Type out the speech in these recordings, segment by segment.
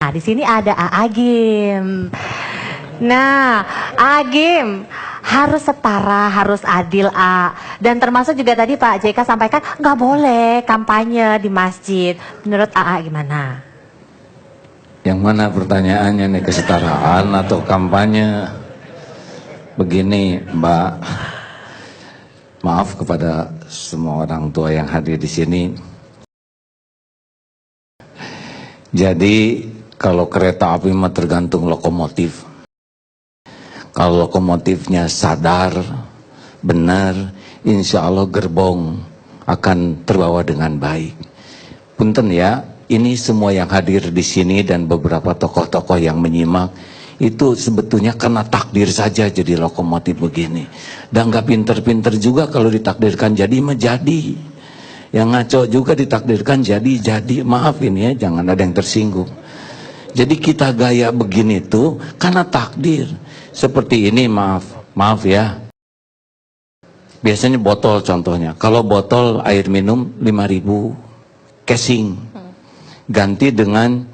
Nah, di sini ada Agim. Nah, Agim harus setara, harus adil, A. Dan termasuk juga tadi Pak JK sampaikan nggak boleh kampanye di masjid. Menurut AA gimana? Yang mana pertanyaannya nih, kesetaraan atau kampanye? Begini, Mbak. Maaf kepada semua orang tua yang hadir di sini. Jadi kalau kereta api mah tergantung lokomotif. Kalau lokomotifnya sadar, benar, insya Allah gerbong akan terbawa dengan baik. Punten ya, ini semua yang hadir di sini dan beberapa tokoh-tokoh yang menyimak, itu sebetulnya karena takdir saja jadi lokomotif begini. Dan gak pinter-pinter juga kalau ditakdirkan jadi mah jadi. Yang ngaco juga ditakdirkan jadi. Maaf ini ya, jangan ada yang tersinggung. Jadi kita gaya begini tuh karena takdir. Seperti ini, maaf ya. Biasanya botol contohnya. Kalau botol air minum 5.000 casing. Ganti dengan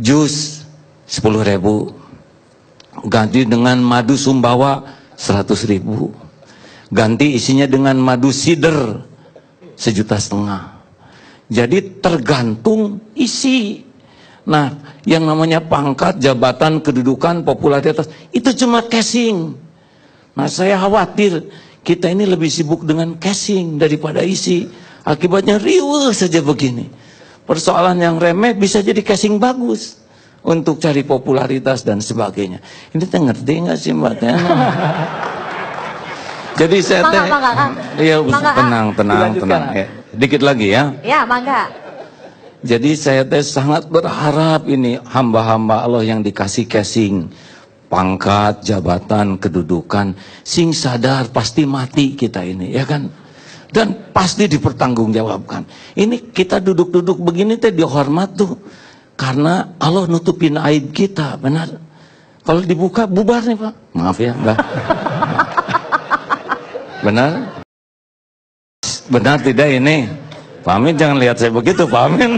jus 10.000. Ganti dengan madu sumbawa 100.000. Ganti isinya dengan madu sider 1,5 juta. Jadi tergantung isi. Nah, yang namanya pangkat, jabatan, kedudukan, popularitas itu cuma casing. Nah, saya khawatir kita ini lebih sibuk dengan casing daripada isi. Akibatnya riuh saja begini. Persoalan yang remeh bisa jadi casing bagus untuk cari popularitas dan sebagainya. Ini teh ngerti nggak sih Mbak? Jadi saya teh, iya tenang. Ya. Dikit lagi ya. Ya, mangga. Jadi saya teh sangat berharap ini hamba-hamba Allah yang dikasih casing, pangkat, jabatan, kedudukan, sing sadar pasti mati kita ini, ya kan? Dan pasti dipertanggungjawabkan. Ini kita duduk-duduk begini teh dihormat tuh, karena Allah nutupin aib kita, benar? Kalau dibuka bubar nih Pak. Maaf ya, Mbak. Benar? Benar tidak ini? Pak Amin jangan lihat saya begitu, Pak Amin.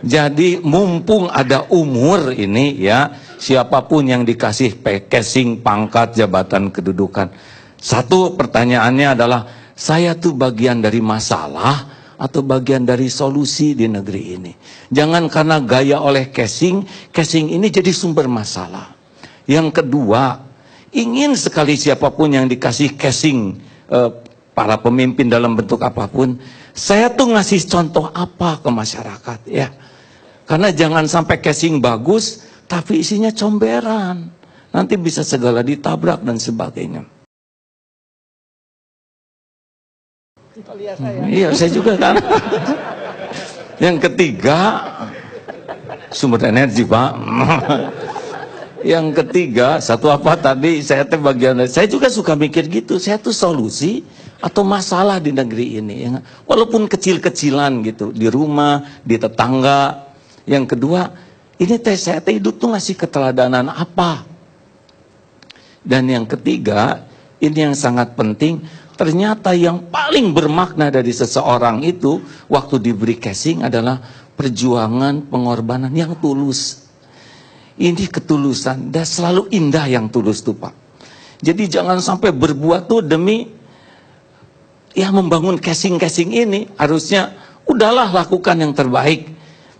Jadi mumpung ada umur ini ya, siapapun yang dikasih casing, pangkat, jabatan, kedudukan. Satu pertanyaannya adalah, saya tuh bagian dari masalah atau bagian dari solusi di negeri ini. Jangan karena gaya oleh casing ini jadi sumber masalah. Yang kedua, ingin sekali siapapun yang dikasih casing, para pemimpin dalam bentuk apapun, saya tuh ngasih contoh apa ke masyarakat ya. Karena jangan sampai casing bagus tapi isinya comberan, nanti bisa segala ditabrak dan sebagainya. Iya, saya juga kan. Yang ketiga, sumber energi Pak. Yang ketiga, satu apa tadi, saya teh bagian dari, saya juga suka mikir gitu, saya tuh solusi atau masalah di negeri ini ya. Walaupun kecil-kecilan gitu, di rumah, di tetangga. Yang kedua, ini teh saya teh hidup tuh ngasih keteladanan apa. Dan yang ketiga, ini yang sangat penting, ternyata yang paling bermakna dari seseorang itu waktu diberi casing adalah perjuangan pengorbanan yang tulus. Ini ketulusan, dan selalu indah yang tulus tuh Pak. Jadi jangan sampai berbuat tuh demi ya membangun casing ini. Harusnya udahlah lakukan yang terbaik.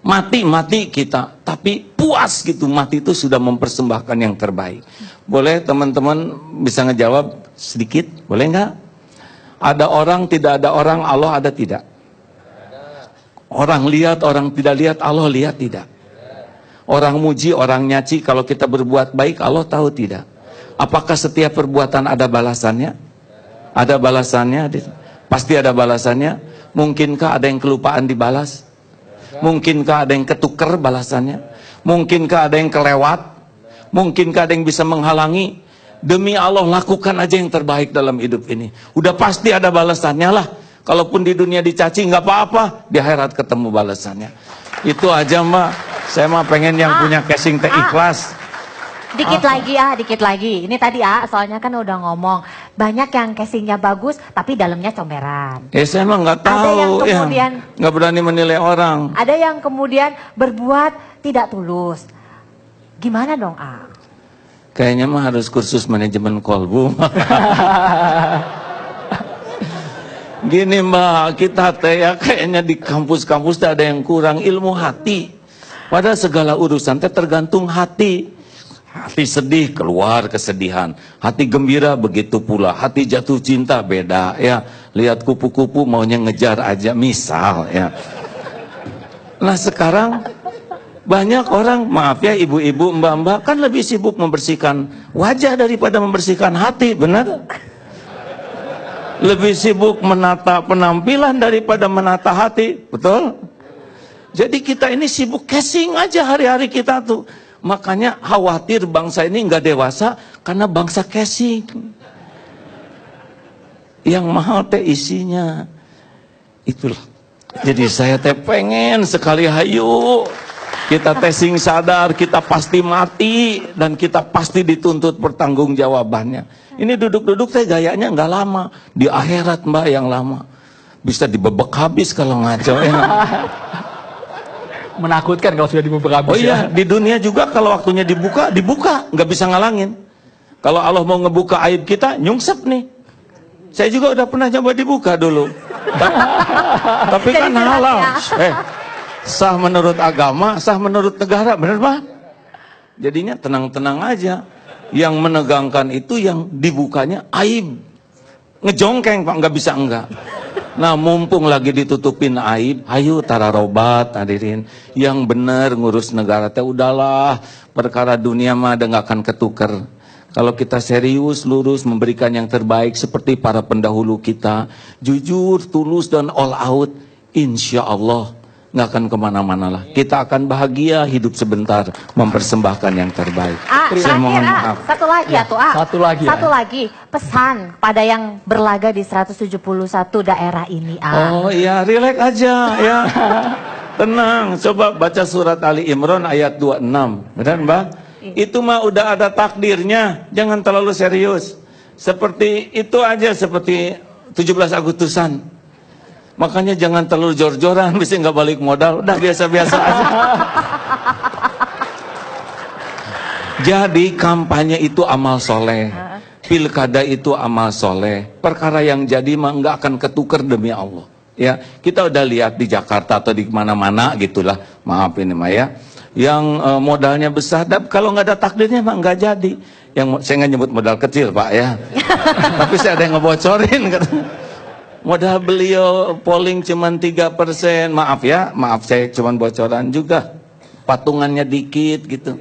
Mati kita, tapi puas gitu, mati itu sudah mempersembahkan yang terbaik. Boleh teman-teman bisa ngejawab sedikit, boleh nggak? Ada orang, tidak ada orang, Allah ada tidak? Orang lihat, orang tidak lihat, Allah lihat tidak? Orang muji, orang nyaci, kalau kita berbuat baik, Allah tahu tidak? Apakah setiap perbuatan ada balasannya? Ada balasannya? Pasti ada balasannya. Mungkinkah ada yang kelupaan dibalas? Mungkinkah ada yang ketuker balasannya? Mungkinkah ada yang kelewat? Mungkinkah ada yang bisa menghalangi? Demi Allah, lakukan aja yang terbaik dalam hidup ini. Udah pasti ada balasannya lah. Kalaupun di dunia dicaci nggak apa-apa, di akhirat ketemu balasannya. Itu aja Mbak. Saya mah pengen yang punya casing teh ikhlas. Dikit lagi. Ini tadi soalnya kan udah ngomong banyak yang casingnya bagus tapi dalamnya comberan. Saya emang nggak tahu. Ada yang kemudian nggak berani menilai orang. Ada yang kemudian berbuat tidak tulus. Gimana dong, A? Kayaknya mah harus kursus manajemen kolbu. Gini Mbak, kita teh ya kayaknya di kampus-kampus ada yang kurang ilmu hati. Pada segala urusan teh tergantung hati. Hati sedih keluar kesedihan, hati gembira begitu pula, hati jatuh cinta beda ya. Lihat kupu-kupu maunya ngejar aja misal ya. Nah sekarang banyak orang, maaf ya ibu-ibu, mbak-mbak kan lebih sibuk membersihkan wajah daripada membersihkan hati, benar? Lebih sibuk menata penampilan daripada menata hati, betul? Jadi kita ini sibuk casing aja hari-hari kita tuh. Makanya khawatir bangsa ini nggak dewasa karena bangsa casing. Yang mahal teh isinya. Itulah. Jadi saya teh pengen sekali hayu. Kita testing sadar, kita pasti mati dan kita pasti dituntut pertanggungjawabannya. Ini duduk-duduk teh gayanya nggak lama, di akhirat Mbak yang lama. Bisa dibebek habis kalau ngaco ya. Menakutkan kalau sudah dibebek habis. Oh iya, di dunia juga kalau waktunya dibuka, nggak bisa ngalangin. Kalau Allah mau ngebuka aib kita, nyungsep nih. Saya juga udah pernah coba dibuka dulu. Tapi kan halal. Sah menurut agama, sah menurut negara, benar Pak? Jadinya tenang-tenang aja. Yang menegangkan itu yang dibukanya aib. Ngejongkeng Pak, nggak bisa enggak. Nah mumpung lagi ditutupin aib, ayo tararobat hadirin. Yang benar ngurus negara teh udahlah. Perkara dunia mah ada nggak akan ketuker. Kalau kita serius, lurus, memberikan yang terbaik seperti para pendahulu kita, jujur, tulus dan all out, insya Allah nggak akan kemana-mana lah. Kita akan bahagia hidup sebentar, mempersembahkan yang terbaik. Saya mohon maaf. Satu lagi ya tuh, Satu lagi pesan pada yang berlaga di 171 daerah ini, Oh iya, rileks aja ya. Tenang, coba baca surat Ali Imran ayat 26, benar Mbak? Itu mah udah ada takdirnya, jangan terlalu serius. Seperti itu aja, seperti 17 Agustusan. Makanya jangan terlalu jor-joran, bisa nggak balik modal, udah biasa-biasa aja. Jadi kampanye itu amal soleh, pilkada itu amal soleh. Perkara yang jadi mah nggak akan ketuker demi Allah. Ya, kita udah lihat di Jakarta atau di mana-mana gitulah. Maaf ini mah ya. Yang modalnya besar, kalau nggak ada takdirnya mah nggak jadi. Yang saya nggak nyebut modal kecil Pak ya. Tapi saya ada yang ngebocorin kan. Modal beliau polling cuma 3%, maaf ya, maaf saya cuma bocoran juga, patungannya dikit gitu.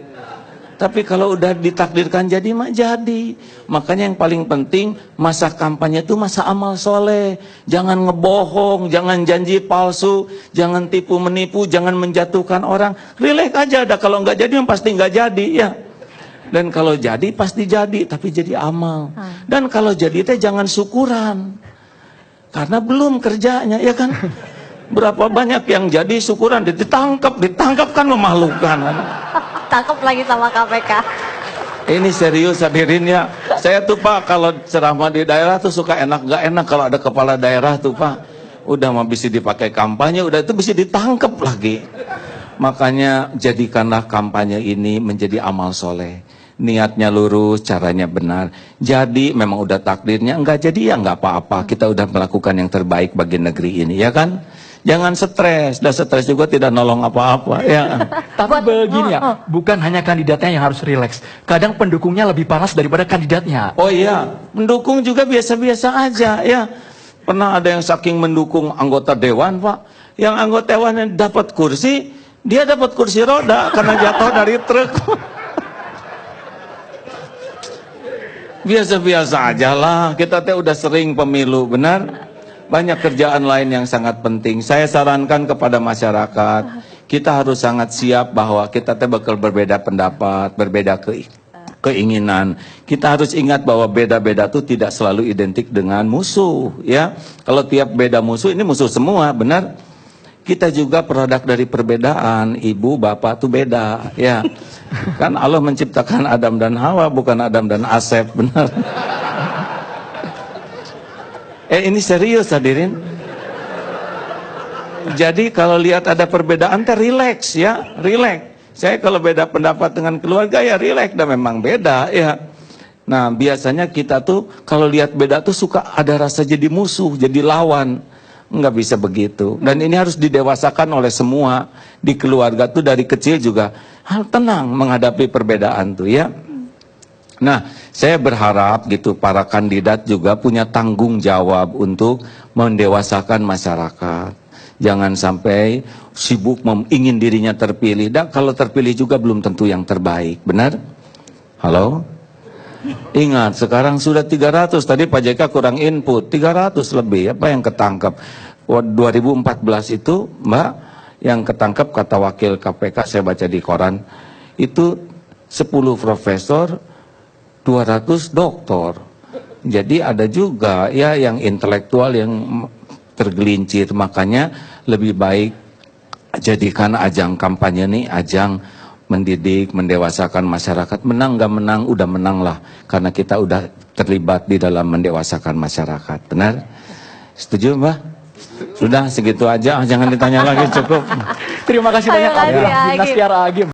Tapi kalau udah ditakdirkan jadi mah jadi. Makanya yang paling penting masa kampanye itu masa amal soleh. Jangan ngebohong, jangan janji palsu, jangan tipu menipu, jangan menjatuhkan orang. Rileks aja, dah kalau nggak jadi pasti nggak jadi ya. Dan kalau jadi pasti jadi, tapi jadi amal. Dan kalau jadi teh jangan syukuran. Karena belum kerjanya, ya kan? Berapa banyak yang jadi syukuran ditangkap kan memalukan. Tangkap lagi sama KPK. Ini serius hadirin ya. Saya tuh Pak kalau ceramah di daerah tuh suka enak gak enak kalau ada kepala daerah tuh Pak. Udah mah bisa dipakai kampanye, udah itu bisa ditangkap lagi. Makanya jadikanlah kampanye ini menjadi amal soleh. Niatnya lurus, caranya benar. Jadi memang udah takdirnya, enggak jadi ya enggak apa-apa. Kita udah melakukan yang terbaik bagi negeri ini, ya kan? Jangan stres, dah stres juga tidak nolong apa-apa ya. Tapi begini ya, bukan hanya kandidatnya yang harus rileks. Kadang pendukungnya lebih panas daripada kandidatnya. Oh iya, pendukung juga biasa-biasa aja ya. Pernah ada yang saking mendukung anggota dewan Pak, yang anggota dewan yang dapat kursi, dia dapat kursi roda karena jatuh dari truk. Biasa-biasa aja lah, kita teh udah sering pemilu, benar? Banyak kerjaan lain yang sangat penting. Saya sarankan kepada masyarakat, kita harus sangat siap bahwa kita teh bakal berbeda pendapat, berbeda keinginan. Kita harus ingat bahwa beda-beda itu tidak selalu identik dengan musuh, ya. Kalau tiap beda musuh, ini musuh semua, benar? Kita juga produk dari perbedaan, ibu, bapak tuh beda, ya. Kan Allah menciptakan Adam dan Hawa, bukan Adam dan Asep, benar. Ini serius hadirin. Jadi kalau lihat ada perbedaan teh relax ya, relax. Saya kalau beda pendapat dengan keluarga ya relax, dan memang beda ya. Nah biasanya kita tuh kalau lihat beda tuh suka ada rasa jadi musuh, jadi lawan. Nggak bisa begitu. Dan ini harus didewasakan oleh semua di keluarga tuh dari kecil juga. Hal tenang menghadapi perbedaan tuh ya. Nah saya berharap gitu para kandidat juga punya tanggung jawab untuk mendewasakan masyarakat. Jangan sampai sibuk ingin dirinya terpilih. Dan kalau terpilih juga belum tentu yang terbaik. Benar? Halo? Ingat, sekarang sudah 300. Tadi Pak JK kurang input. 300 lebih. Apa yang ketangkap? 2014 itu, Mbak, yang ketangkap kata Wakil KPK, saya baca di koran, itu 10 profesor, 200 doktor. Jadi ada juga ya yang intelektual yang tergelincir. Makanya lebih baik jadikan ajang kampanye nih ajang mendidik, mendewasakan masyarakat. Menang gak menang, udah menang lah. Karena kita udah terlibat di dalam mendewasakan masyarakat. Benar? Setuju Mbak? Sudah segitu aja, jangan ditanya lagi, cukup. Terima kasih banyak Agim, Dinasti Agim.